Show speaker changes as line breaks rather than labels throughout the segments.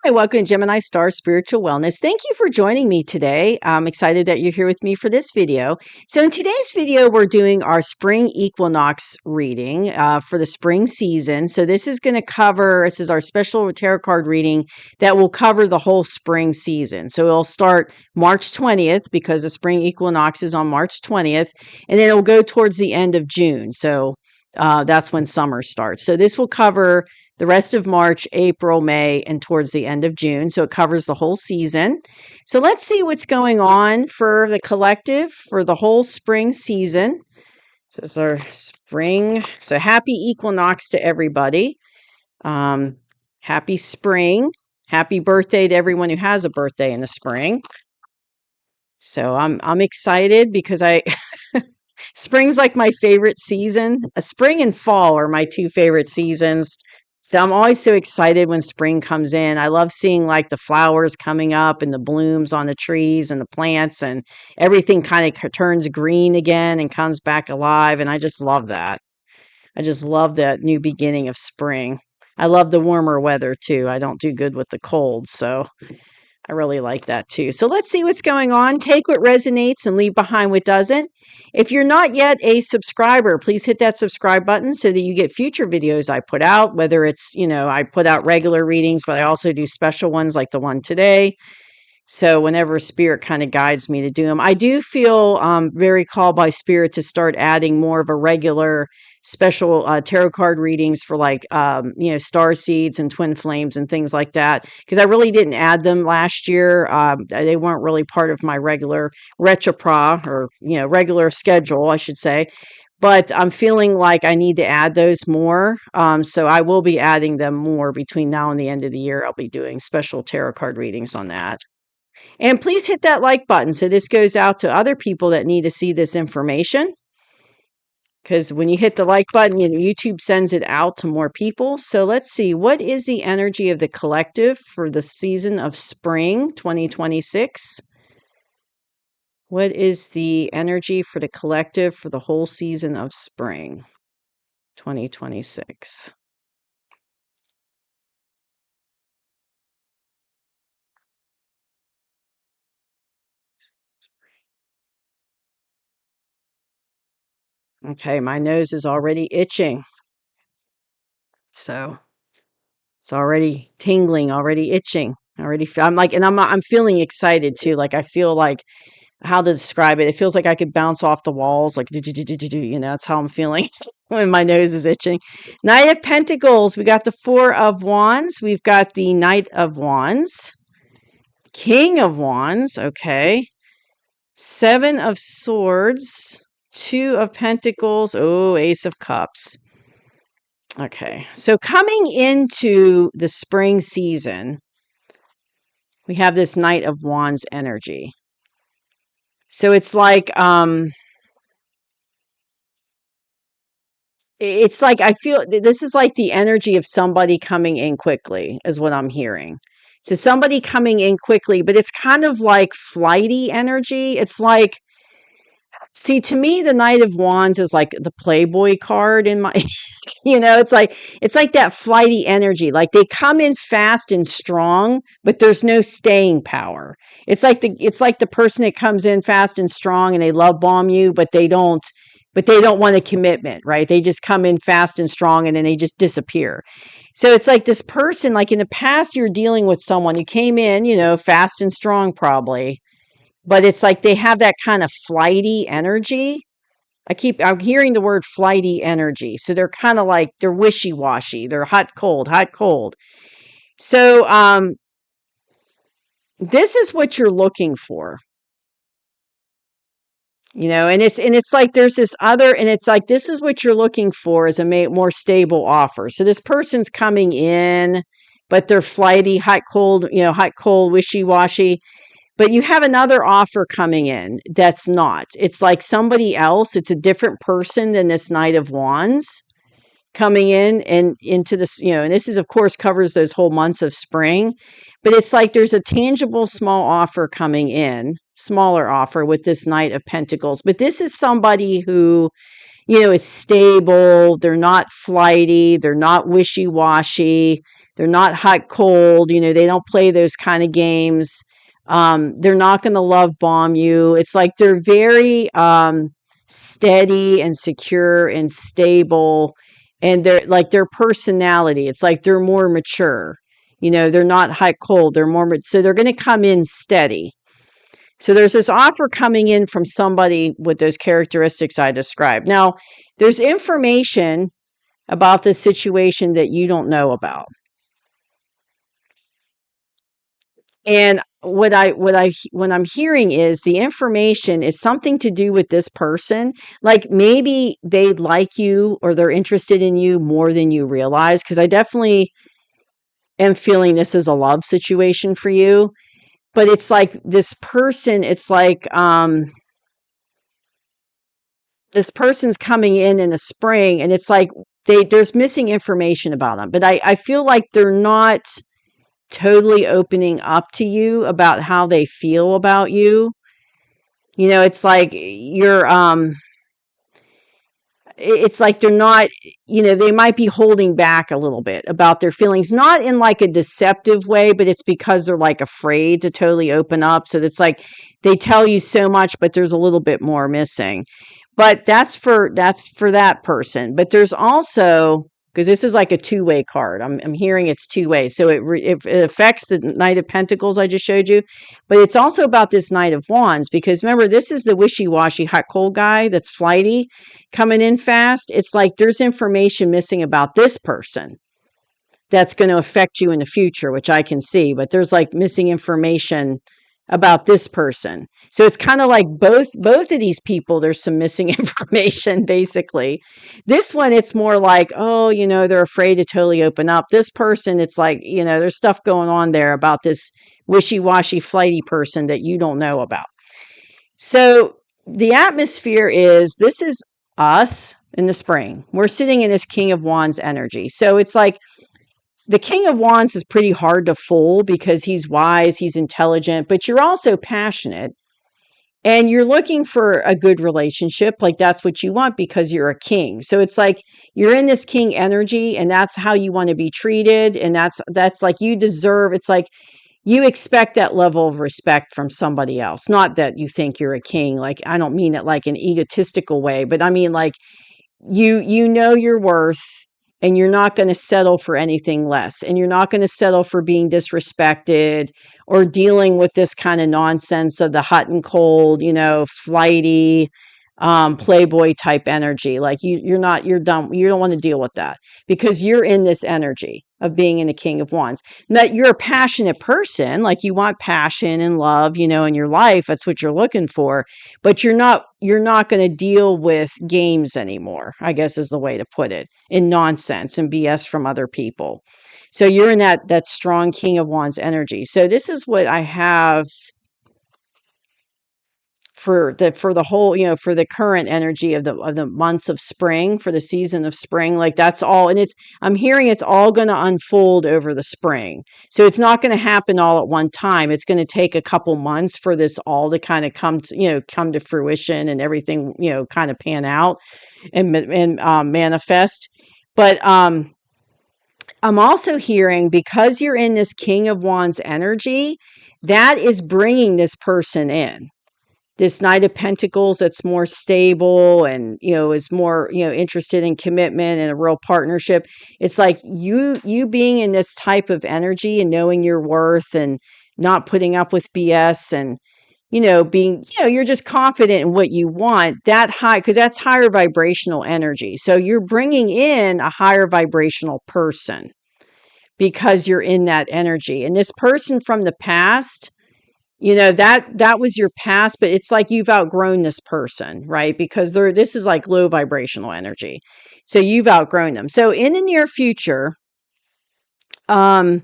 Hi, welcome to Gemini Star Spiritual Wellness. Thank you for joining me today. I'm excited that you're here with me for this video. So in today's video, we're doing our spring equinox reading for the spring season. So this is our special tarot card reading that will cover the whole spring season. So it'll start March 20th because the spring equinox is on March 20th, and then it'll go towards the end of June. So that's when summer starts. So this will cover the rest of March, April, May, and towards the end of June. So it covers the whole season. So let's see what's going on for the collective for the whole spring season. So this is our spring. So happy equinox to everybody. Happy spring. Happy birthday to everyone who has a birthday in the spring. So I'm excited because spring's like my favorite season. Spring and fall are my two favorite seasons. So I'm always so excited when spring comes in. I love seeing like the flowers coming up and the blooms on the trees and the plants, and everything kind of turns green again and comes back alive. And I just love that. I just love that new beginning of spring. I love the warmer weather too. I don't do good with the cold, so I really like that too. So let's see what's going on. Take what resonates and leave behind what doesn't. If you're not yet a subscriber, please hit that subscribe button so that you get future videos I put out, whether it's, I put out regular readings, but I also do special ones like the one today. So whenever spirit kind of guides me to do them, I do feel very called by spirit to start adding more of a regular special tarot card readings for star seeds and twin flames and things like that, because I really didn't add them last year. They weren't really part of my regular retropra or regular schedule, I should say. But I'm feeling like I need to add those more. So I will be adding them more between now and the end of the year. I'll be doing special tarot card readings on that. And please hit that like button so this goes out to other people that need to see this information. Because when you hit the like button, YouTube sends it out to more people. So let's see, what is the energy of the collective for the season of spring 2026? What is the energy for the collective for the whole season of spring 2026? Okay, my nose is already itching. So it's already tingling, already itching. I'm feeling excited too. Like I feel like, how to describe it. It feels like I could bounce off the walls, like that's how I'm feeling when my nose is itching. Knight of Pentacles. We got the Four of Wands. We've got the Knight of Wands. King of Wands. Okay. Seven of Swords. Two of Pentacles. Oh, Ace of Cups. Okay. So coming into the spring season, we have this Knight of Wands energy. So it's like I feel this is like the energy of somebody coming in quickly is what I'm hearing. So somebody coming in quickly, but it's kind of like flighty energy. It's like, see, to me, the Knight of Wands is like the Playboy card in my, it's like that flighty energy. Like they come in fast and strong, but there's no staying power. It's like the person that comes in fast and strong and they love bomb you, but they don't want a commitment, right? They just come in fast and strong and then they just disappear. So it's like this person, like in the past, you're dealing with someone who came in, fast and strong probably, but it's like they have that kind of flighty energy. I'm hearing the word flighty energy. So they're kind of like, they're wishy-washy. They're hot, cold, hot, cold. So this is what you're looking for. And it's like there's this other, and it's like this is what you're looking for is a more stable offer. So this person's coming in, but they're flighty, hot, cold, wishy-washy. But you have another offer coming in that's not. It's like somebody else. It's a different person than this Knight of Wands coming in and into this, and this is, of course, covers those whole months of spring. But it's like there's a tangible small offer coming in, smaller offer with this Knight of Pentacles. But this is somebody who, is stable. They're not flighty. They're not wishy-washy. They're not hot, cold. They don't play those kind of games. They're not going to love bomb you. It's like they're very steady and secure and stable. And they're like their personality. It's like they're more mature. They're not hot, cold. They're more, so they're going to come in steady. So there's this offer coming in from somebody with those characteristics I described. Now, there's information about the situation that you don't know about. And what I'm hearing is the information is something to do with this person. Like maybe they like you or they're interested in you more than you realize. Because I definitely am feeling this is a love situation for you. But it's like this person, it's like this person's coming in the spring, and it's like there's missing information about them. But I feel like they're not totally opening up to you about how they feel about you. It's like it's like they're not, they might be holding back a little bit about their feelings, not in like a deceptive way, but it's because they're like afraid to totally open up. So it's like they tell you so much, but there's a little bit more missing. But that's for that person. But there's also, because this is like a two-way card. I'm hearing it's two ways. So it affects the Knight of Pentacles I just showed you, but it's also about this Knight of Wands, because remember, this is the wishy-washy hot cold guy that's flighty coming in fast. It's like there's information missing about this person that's going to affect you in the future, which I can see, but there's like missing information about this person. So it's kind of like both of these people, there's some missing information, basically. This one, it's more like, oh, they're afraid to totally open up. This person, it's like, there's stuff going on there about this wishy-washy, flighty person that you don't know about. So the atmosphere is, this is us in the spring. We're sitting in this King of Wands energy. So it's like, the King of Wands is pretty hard to fool because he's wise, he's intelligent, but you're also passionate and you're looking for a good relationship. Like that's what you want because you're a king. So it's like you're in this king energy and that's how you want to be treated. And that's like you deserve, it's like you expect that level of respect from somebody else. Not that you think you're a king. Like, I don't mean it like an egotistical way, but I mean like you know your worth. And you're not going to settle for anything less. And you're not going to settle for being disrespected or dealing with this kind of nonsense of the hot and cold, flighty, playboy type energy. Like you're done. You don't want to deal with that because you're in this energy of being in a King of Wands. That you're a passionate person, like you want passion and love, in your life. That's what you're looking for. But you're not going to deal with games anymore, I guess is the way to put it, in nonsense and BS from other people. So you're in that strong King of Wands energy. So this is what I have for the whole, for the current energy of the months of spring, for the season of spring. Like that's all. And I'm hearing it's all going to unfold over the spring. So it's not going to happen all at one time. It's going to take a couple months for this all to kind of come to fruition and everything, kind of pan out and manifest. But I'm also hearing, because you're in this King of Wands energy, that is bringing this person in. This Knight of Pentacles that's more stable and, is more, interested in commitment and a real partnership. It's like you being in this type of energy and knowing your worth and not putting up with BS and, being, you're just confident in what you want, that high, because that's higher vibrational energy. So you're bringing in a higher vibrational person because you're in that energy. And this person from the past, that was your past, but it's like you've outgrown this person, right? Because this is like low vibrational energy. So you've outgrown them. So in the near future, probably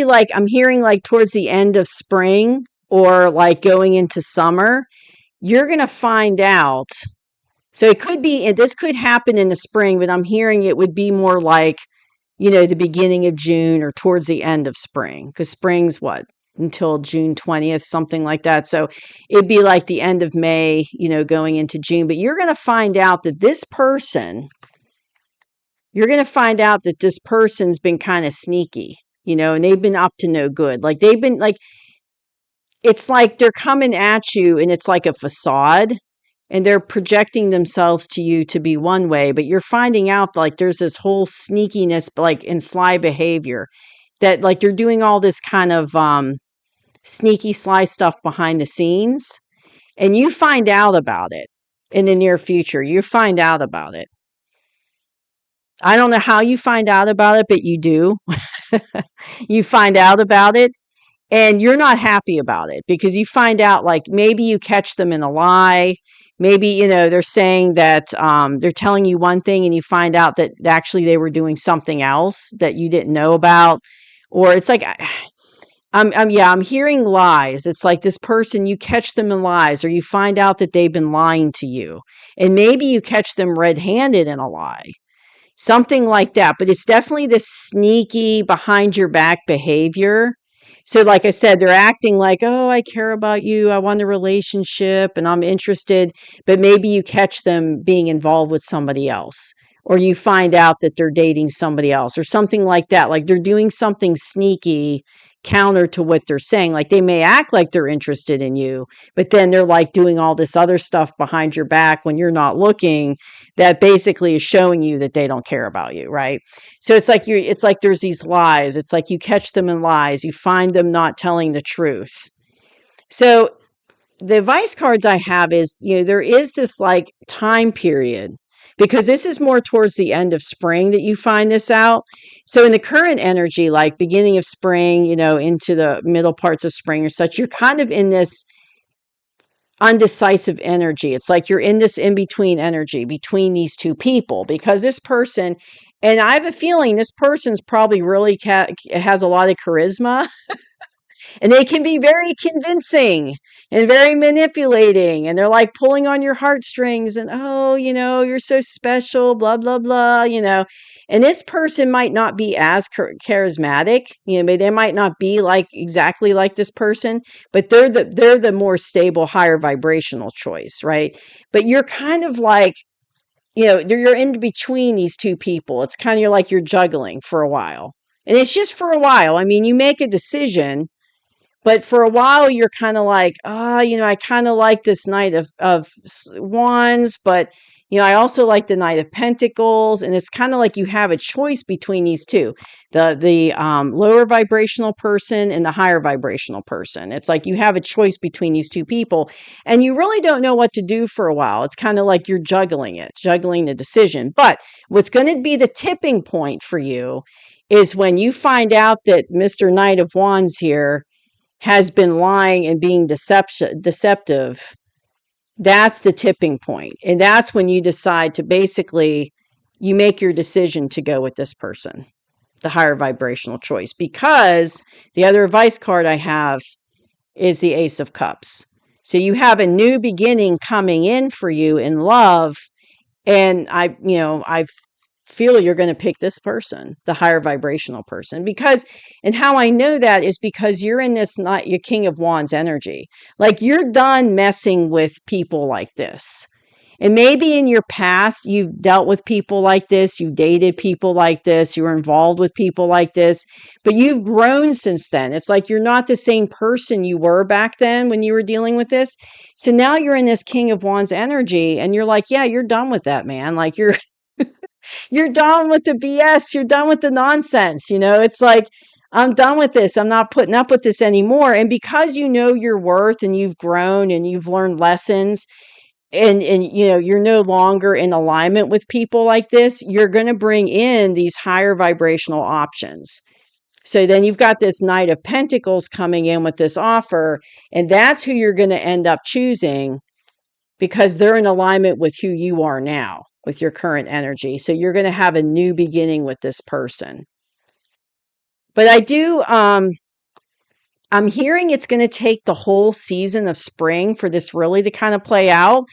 like I'm hearing like towards the end of spring or like going into summer, you're going to find out. So this could happen in the spring, but I'm hearing it would be more like, the beginning of June or towards the end of spring, because spring's what? until June 20th, something like that. So it'd be like the end of May, going into June. But you're going to find out that this person's been kind of sneaky, and they've been up to no good. Like they've been like, it's like they're coming at you and it's like a facade, and they're projecting themselves to you to be one way, but you're finding out like there's this whole sneakiness, like in sly behavior, that like they're doing all this kind of sneaky, sly stuff behind the scenes, and you find out about it in the near future. You find out about it. I don't know how you find out about it, but you do. You find out about it, and you're not happy about it because you find out like maybe you catch them in a lie. Maybe, they're saying that they're telling you one thing and you find out that actually they were doing something else that you didn't know about. Or it's like, I'm hearing lies. It's like this person, you catch them in lies, or you find out that they've been lying to you. And maybe you catch them red-handed in a lie. Something like that. But it's definitely this sneaky behind your back behavior. So like I said, they're acting like, oh, I care about you. I want a relationship and I'm interested. But maybe you catch them being involved with somebody else, or you find out that they're dating somebody else or something like that. Like they're doing something sneaky counter to what they're saying. Like they may act like they're interested in you, but then they're like doing all this other stuff behind your back when you're not looking, that basically is showing you that they don't care about you, right? So it's like there's these lies. It's like you catch them in lies. You find them not telling the truth. So the advice cards I have is, there is this like time period, because this is more towards the end of spring that you find this out. So in the current energy, like beginning of spring, into the middle parts of spring or such, you're kind of in this undecisive energy. It's like you're in this in-between energy between these two people, because this person, and I have a feeling this person's probably really has a lot of charisma, and they can be very convincing and very manipulating, and they're like pulling on your heartstrings and, oh, you're so special, blah blah blah, and this person might not be as charismatic, they might not be like exactly like this person, but they're the more stable, higher vibrational choice, right? But you're kind of like, you're in between these two people. It's kind of like you're juggling for a while, and it's just for a while. I mean, you make a decision, but for a while, you're kind of like, I kind of like this Knight of Wands, but, I also like the Knight of Pentacles. And it's kind of like you have a choice between these two, the lower vibrational person and the higher vibrational person. It's like you have a choice between these two people, and you really don't know what to do for a while. It's kind of like you're juggling the decision. But what's going to be the tipping point for you is when you find out that Mr. Knight of Wands here has been lying and being deceptive. That's the tipping point. And that's when you decide to basically, you make your decision to go with this person, the higher vibrational choice, because the other advice card I have is the Ace of Cups. So you have a new beginning coming in for you in love. And I feel you're going to pick this person, the higher vibrational person, because, and how I know that is because you're in this, not your King of Wands energy. Like you're done messing with people like this. And maybe in your past, you've dealt with people like this, you dated people like this, you were involved with people like this, but you've grown since then. It's like you're not the same person you were back then when you were dealing with this. So now you're in this King of Wands energy, and you're like, yeah, you're done with that, man. Like you're done with the BS. You're done with the nonsense. It's like, I'm done with this. I'm not putting up with this anymore. And because you know your worth and you've grown and you've learned lessons, and you're no longer in alignment with people like this, you're going to bring in these higher vibrational options. So then you've got this Knight of Pentacles coming in with this offer, and that's who you're going to end up choosing, because they're in alignment with who you are now, with your current energy. So you're going to have a new beginning with this person. But I'm hearing it's going to take the whole season of spring for this really to kind of play out.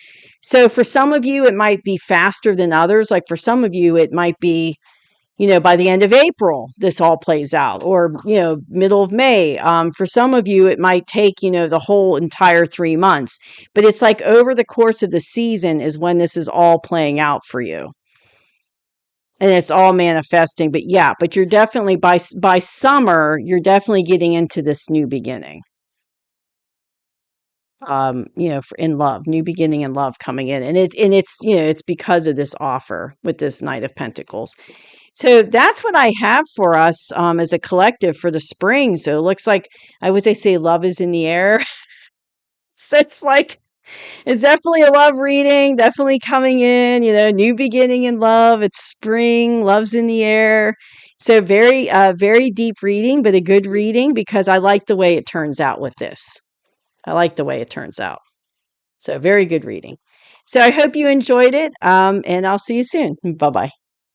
So for some of you, it might be faster than others. Like for some of you, it might be, by the end of April, this all plays out, or, middle of May. For some of you, it might take, the whole entire 3 months, but it's like over the course of the season is when this is all playing out for you. And it's all manifesting, but yeah, but you're definitely by summer, you're definitely getting into this new beginning. In love, new beginning in love coming in, and it's because of this offer with this Knight of Pentacles. So that's what I have for us as a collective for the spring. So it looks like, I would say love is in the air. So it's definitely a love reading, definitely coming in, new beginning in love. It's spring, love's in the air. So very deep reading, but a good reading because I like the way it turns out with this. I like the way it turns out. So very good reading. So I hope you enjoyed it, and I'll see you soon. Bye-bye.